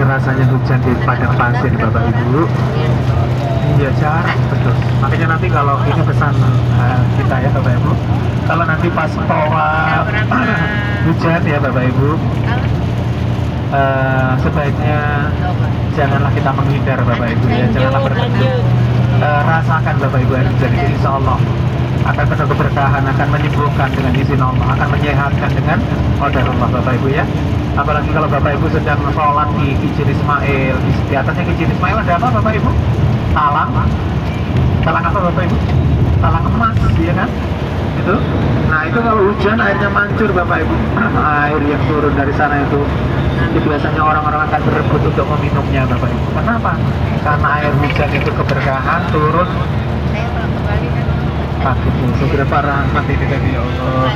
rasanya hujan di padang pasir Bapak Ibu. Iya jarang betul. Makanya nanti kalau ini pesan kita ya Bapak Ibu, kalau nanti pas bawa hujan ya Bapak Ibu, sebaiknya janganlah kita menghindar Bapak Ibu ya, janganlah berteduh. Rasakan Bapak Ibu air hujan ini, insya Allah akan penuh keberkahan, akan menyembuhkan dengan izin Allah, akan menyehatkan dengan qadar Allah Bapak Ibu ya. Apalagi kalau Bapak Ibu sedang sholat di Kijil Ismail, di atasnya Kijil Ismail ada apa Bapak Ibu? Talang. Talang apa Bapak Ibu? Talang emas ya kan? Itu. Nah itu kalau hujan airnya mancur Bapak Ibu, air yang turun dari sana itu biasanya orang-orang akan berebut untuk meminumnya Bapak Ibu. Kenapa? Karena air hujan itu keberkahan turun. Pak itu segera parah mati ini tadi ya Allah.